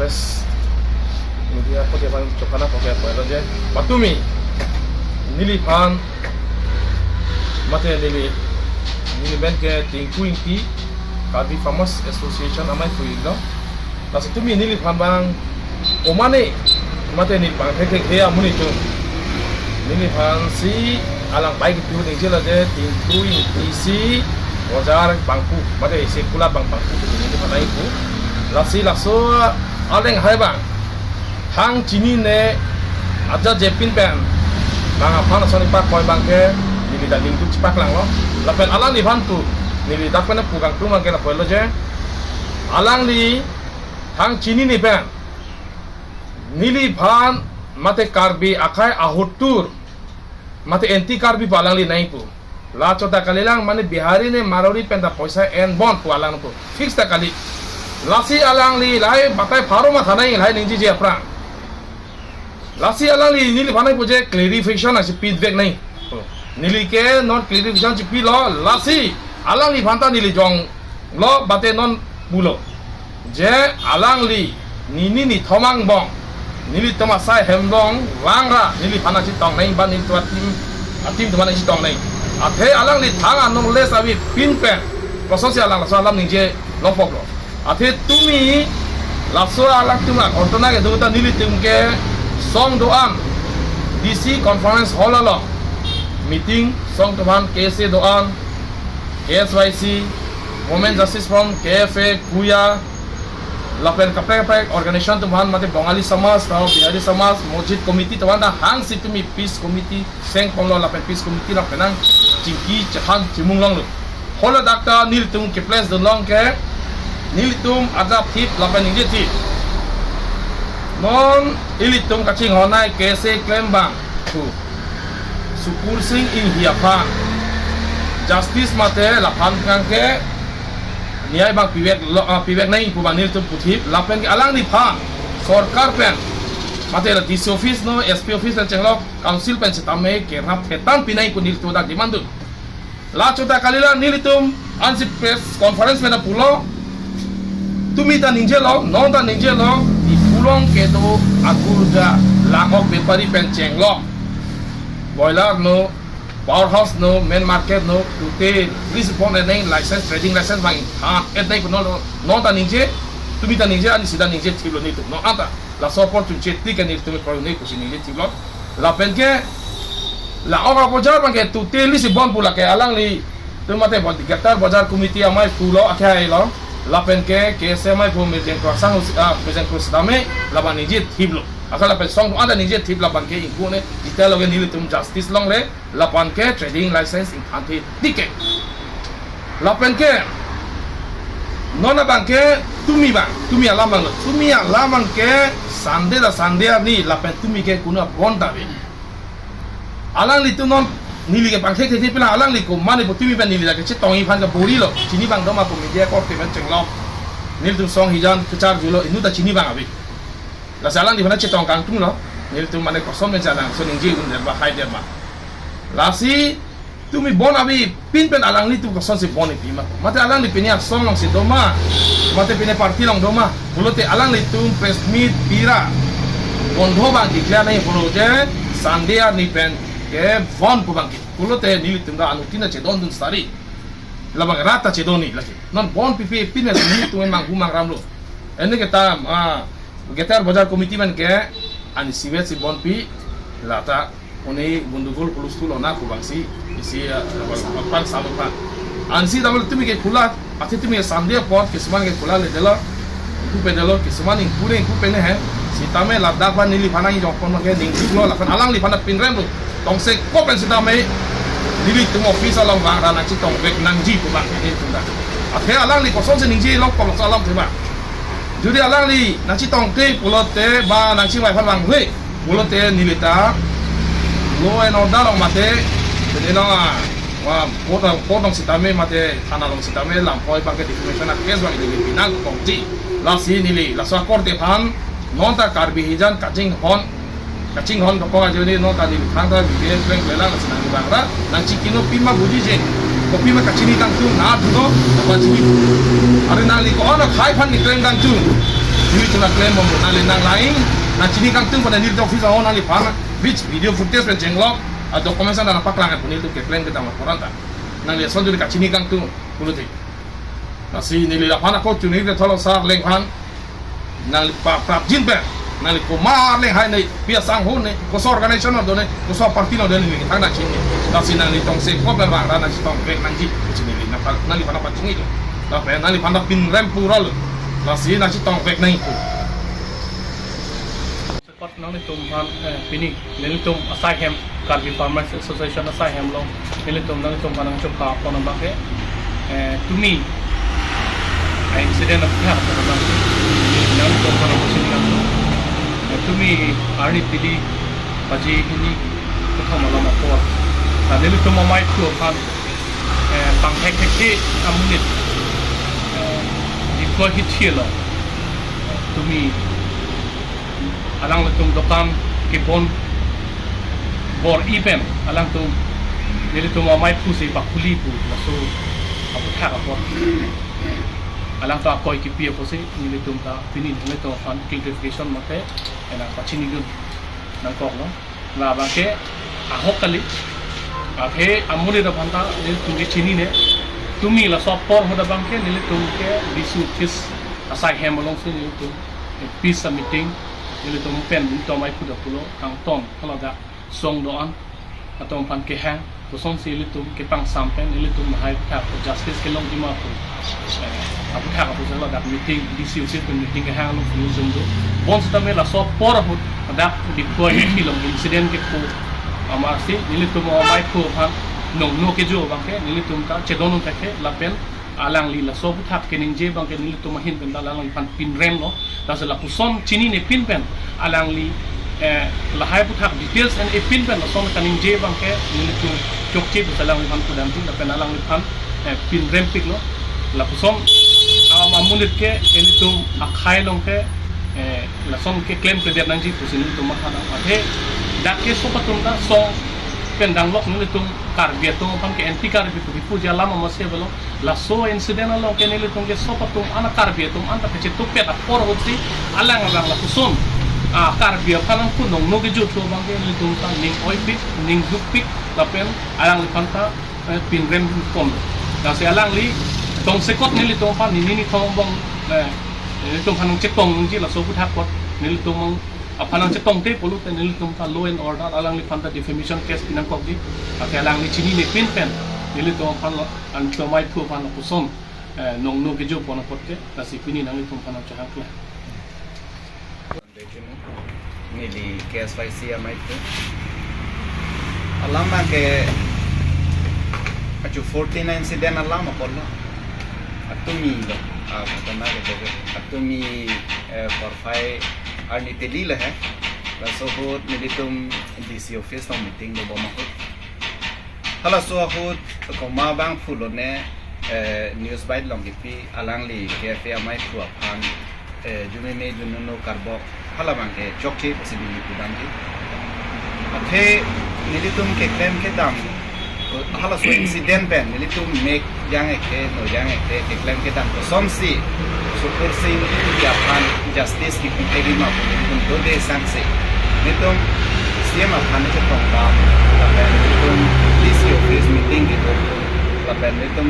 Lapes media apa dia paling cokana pakai apa aja Batumi nilipan mate nili ben ke tingku inti Carby Farmers Association amai kuiglo nasi tumi nilipan bang omane mate nilipan ke amuni tu nilipan si alang baik itu tinggi lah je tingku inti si wajar bangku mate sekolah bangku nilipan itu lasi laso aleng hai bang hang cini ne aja jepin pen bang apa nasoni pak koi bangke nili dah lingkup cepak lang lo lapen alang di bantu nili dah pernah pugang tu mangke lapoi lo je alang di hang cini ni pen nili ban mate Carby akai ahutur mate enti Carby palang li naik pu la chota kalilang mane bihari ne marori pen da poisa en bon pu alang pu fix ta kali lasi alang li lai batai pharo ma khanai lai ningji je aprang lasi alang li nili bhanai puje clarification ase feedback nahi nili ke non clarification chi pi lo lasi alang li phanta nili jong lo bate non bulo je alang li nini ni thomang bong nili toma sai hemdong wangra nili phana chi tong nahi ba nili twa tim toma chi tong nahi athe alang li thanga non les abi pin pen prososi alang so alam ningje lopok lo athe tumi laso alang tuma kontona ke duta nili timke song doan DC conference hall lo meeting song tuhan KC doan KSYC Women Justice Forum KFA Kuya lapen kapre organization tuhan mate Bengali Samas tau Bihari Samas Masjid Committee tuhan dah hang situmi peace committee seng pom lo lapen peace committee lo penang cingki cahan cimung long lo hol dakta nil tung ke place the long ke nil tum adap tip lapen inje tip non ilitum kacing honai kese klembang tu sukur sing in hiapan justice mate lapan kangke niai bang pivek nai pu bang ilitum putip lapen ke alang ni pha sarkar pen mate la DC office no SP office chenglok council pen setame ke rap hetan pinai ku nilitum dak dimandu la chota kalila nilitum ansi press conference mena pulo tumi ta ninjelo non ta ninjelo pulang ke tu aku dah langok bepari penceng lo boiler no powerhouse no main market no tute this pon neng license trading license bang et nai no ta ninje tumi ta ninje ani sida ninje tilo ni tu no anta la support tu chetli ke ni tu ko ni ku ninje tilo la penke la ora bojar bang ke tute li si bon pula ke alang li tu mate bon dikatar bojar committee amai pulo akhai lo lapen ke semai pu mejen croissant mejen croissant dame laban nije thiblo akala pe song ada nije thib laban ke iku ne detail loge nili tum justice long le lapan ke trading license in khante ticket lapen ke nona bang ke tumi alamang ke sande ni lapen tumi ke kuna bonda be alang li tu non nili ke bangke ke pila alang li ko mane bo tumi ban nili la ke chitong i phan ka bori lo chini bang doma ko media ko te ban chenglo nil tu song hijan kechar julo inu ta chini bang abi la salang di bana chitong kang tung lo nil tu mane ko som men jalang so ningji un der ba hai der ma la si tumi bon abi pin pen alang li tu ko son si bon ni pima mate alang li pinia song long si doma mate pine parti long doma bulote alang li tu press meet pira bondho bang declare nai bolo je sandia ni pen ke von pubangki kulote nili tunda anutina cedon dun stari labang rata cedoni lagi non bon pipi pinel nili tumen mang humang ramlo ene kita getar bazar committee man ke ani sivet si bon pi lata oni bundugul pulusul ona pubangsi isi pan salupan ansi damel tumi ke kula ati tumi sandia pot ke seman ke kula le delo ku pedelo ke seman ing pene he sitame ladda pa nili phanai jong pon ke ning lo la alang li phana pinrem lo tong se ko pen sita me dili tum office alam wang rana chi tong bek nang ji ko bang ni tunda athe alang li ko son se ning ji lo ko lo salam thima judi alang li na chi tong ke pulote ba nang chi mai phan wang hui pulote nilita lo en order long mate de no wa potong sita me mate thana long sita me lam poi bang ke defamation na case bang ni pinang ko ji la si nili la so korte phan non ta Carby hijan kacing hon ko aja ni no tadi thangda bien plan lela na sinang bangra nang chikino pima buji je ko pima kachini tang tu na duno apa chini are na li ko ona khai phan ni klem tang tu ini cuma klaim membenali nang lain na cini kang tung pada diri office awon ali pana which video footage pen jenglok dokumen sana nampak lang pun itu ke klaim kita laporan ta nang lihat soal ka cini kang tung puluti nasi ni lihat pana ko cuni kita tolong sah leng pan nang prap jin pen nang ko mar leng hai nei pia sang ho nei ko so organization no ne ko so parti no den ni tang na cini nasi nang li tong se ko pen bang na si tong ke nang ji cini li nang li pana pacung itu tapi nang li pana pin rem pural nasi nasi tong ke nang itu Kot nang nitum han pini nilitum Assai-Hem Karbi Farmers Association Assai-Hem long nilitum nang nitum kanang chukka kono bake tumi incident of ya kono bake nang nitum kono machine nang tumi arni pili paji ini kutha malam ko nilitum mai tu han pang hek hek amunit deploy hit hielo tumi alang tum dokan kipon bor event alang tum nili tum mai pusi bakuli pu laso apu thak apot alang ta koi kipi aposi nili tum ta pini nili tum fan clarification mate ena pachini gun nang kok no la ba ke ahok kali akhe amuri da phanta nili tum ke chini ne tumi la so por hoda bangke nili tum ke bisu kis Assai-Hem along se nili tum peace meeting nili tum pen to mai puda pulo kang ton kalau da song doan atau pan ke ha to song si nili tum ke pang sampen nili tum hai ka justice ke long dima pu apu ka apu sala da meeting dcu se meeting ke ha long fu zum do bon sta me la so por hu da di ko hi long incident ke ko amar si nili tum mai pu ha nong no ke jo bang ke nili tum ka chedon ta ke la pen alang li la so buthak kening je bang ke nili tum hin pen dalang pan pin rem no da la puson chini ne pin pen alang li la hai buthak details and e pin pen la son kaning je bang ke nili tum chokche bu dalang pan pudam tin da pen alang li pan pin rem pik no la puson amunit ke nili tum akhai long ke la son ke claim ke der nang ji pusin tum ma khana athe da ke so patum da so pen danglok nili tum karbia tum pan ke anti karbi tu puja lama masih belum la so incident lo ke nili tum ke so patum ana karbia tum anta ke tu pet apor hotsi alang alang la puson karbia panang ku nong no ke jo tu bang ke nili tum ta ning oi pik ning duk pik la pen alang li panta pin rem kom da se alang li tong sekot nili tum pan ni thong bong nili tum panang cetong ji la so puthak kot nili tum panang cetong te polu te nili tum ta law and order alang li panta defamation case pinang kok di ate alang li chini ne pin pen nili tum pan an to mai thu pan puson nong no ke jo pon kot ke ta si pini nang li tum panang chahak la nili KSYC mai tu alama ke acu 14 incident alama polo atumi lo kata ke atumi for five arni teli lah la so hot nili tum DC office no meeting do boma hot hala so hot ko ma bang fulo ne news bite long pi alang li ke mai pu aphan jume me juno karbo hala bang ke chokche possibly pudam ki athe nili tum ke claim ke dam hala so incident ben nili tum make yang ke no yang ke claim ke dam to somsi super sing ya pan justice ki pegi ma tum do de sang se nili tum siam aphan ke tong dam la ben tum this office meeting ke do la ben nili tum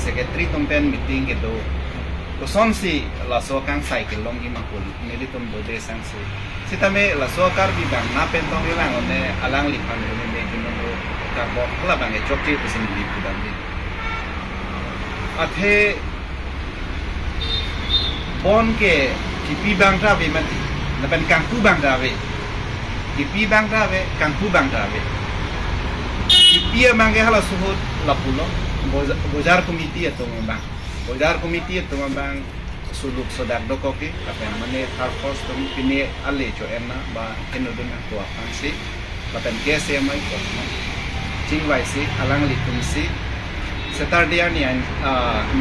secretary tum pen meeting ke do to somsi la so kang cycle long ki ma pul nili tum do de sang se sitame la so kar bi bang na pen tong lang one alang li pan ne me juno karbo kala bang e chokche to sin li pudam ni athe bon ke kipi bang ta ve mati na pen kang pu bang ta ve kipi bang ta ve kang pu bang ta ve kipi bang ke hala suhut la pulo bojar committee to bang bojar committee to bang suluk sodar doko ke apa mane thar first tum pine alle cho enna ba enodun ko afansi paten kese mai ko chingwai si alang li tum si Saturday ni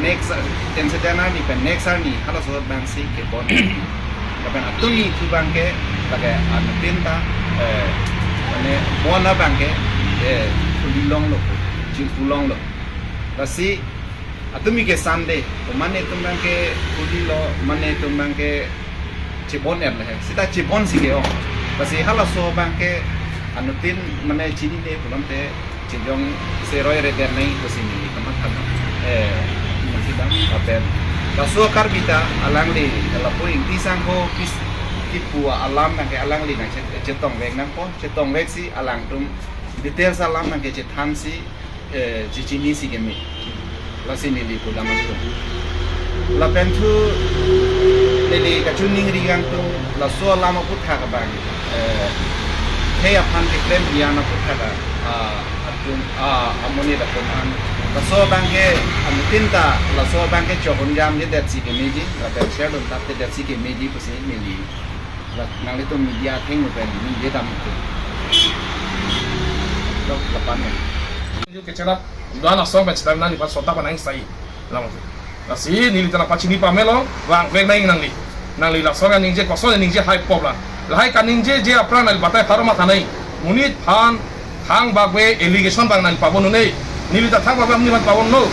next incident ni pen next ni hala so bang si ke bon kapan atumi tu bang ke pakai tinta mane bona bang ke pulong lo jing pulong lo basi Atumi ke Sunday, mane tumang ke kuli lo, mane tumang ke cibon er leh. Sita cibon sih ke oh. Pasti halas so bang ke anutin mane cini deh pulang te cijong seroi reder naik ke sini teman kan. Masih bang kapen. Laso karbita alang li, kalau pun inti sangko kis kipua alam nang ke alang li nang cetong lek nang po, cetong lek si alang tum detail salam nang ke cetan si cicini si ke mi. Lasi nili ko daman tu. La pentu nili kacuning rigang tu la so lama putha ka bang. Kaya pan ke klem biana putha ka atun amoni da konan. La so bang ke amutinta la so bang ke chokon jam je dat si ke meji la pen share don tap dat si ke meji pasi nili. La nang itu media thing mo pen ni je dam tu. Lok lapan ya. Kecela doan asong bet sedang nani pas sota panang sai lamang nasi nili tanah pacini pamelo wang vek nang li lasonga ningje kosong ningje high pop la hai kan ningje je apra nali batai tharma thanai munit phan thang bagwe allegation bang nali pabon nei nili ta thang bagwe amni ban pabon no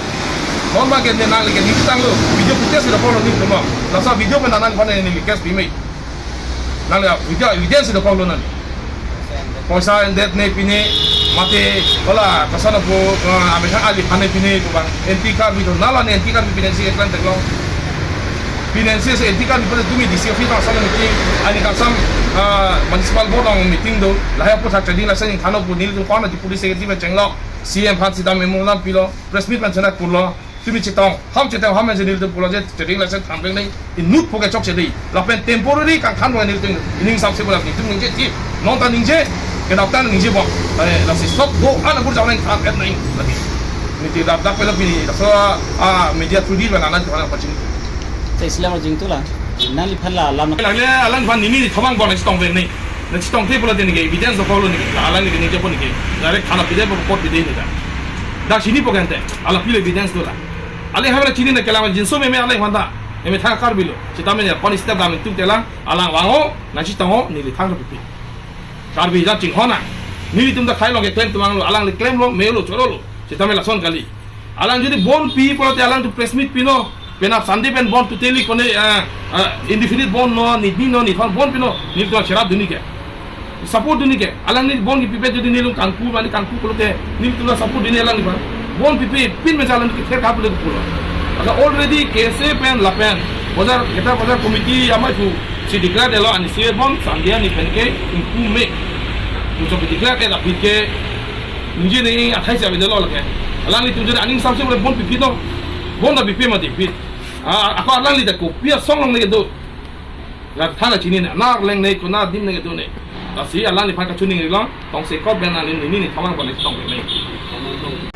non ba gen nang li gen nili tang lo video footage ro polo ni tuma lasa video pe nang ban nili kes bimei nang video evidence ro polo nali poisa endet ne pine mate wala kasana po abisang ali pane pine ko bang entika bito nala ne entika pinensi eklan teglo pinensi se entika bito tumi disi ofita sala meeting ani kasam municipal board ng meeting do lahaya po sa trading la sa thano po nil do pana di police secretary chenglo cm phan sidam memorandum pilo press meet man chana pulo tumi chitong ham man nil do pulo je trading la sa thambe nei inut po ke chok che dei la pen temporary kan khan wa nil do ining sam se bola ni tum ningje ti non ta ningje ke dokter ningje bo la si stop go ana gur jawn tham et nahi lagi ni ti dak pela pini so media tudi ba nana thana pachin sa islam jing tu la nali phalla alam la le alan ban ni thamang bon stong ve nei na stong te pola den ge evidence do follow ni alan ni ningje bo ni ge direct thana pide bo report bide ni da sini po gente ala pile evidence do la ale habla chini na kala jinso me ale handa eme tha kar bilo chitame ne pon step dam tu tela ala wango na chitango ni li thang ro pipi kar bi ja ching hona ni tum da khai lo ge claim tumang lo alang le claim lo me lo choro lo chitame la son kali alang jodi bon pi polo te alang tu press meet pino pena sande pen bon tu teli kone indefinite bon no ni dino ni thon bon pino ni to sharab duni ke support duni ke alang ni bon ki pipe jodi ni lu kanku mani kanku polo te ni tu la support dini alang ni bon pipe pin me jalan ki fer ka polo polo asa already kese pen la pen bazar eta bazar committee amai tu si declare de lo ani se bon sandia ni pen ke impu me tu declare ke la pike nje ni athai se de lo la ke alang ni tu jodi aning sam se bon pipe no bon da pipe ma de pit ako alang li da ko pia song long ne do la thana chini na nar leng ne ko na dim ne do ne la si alang ni pha ka chuning ri lo tong se ko ben na ni thamang ko le tong le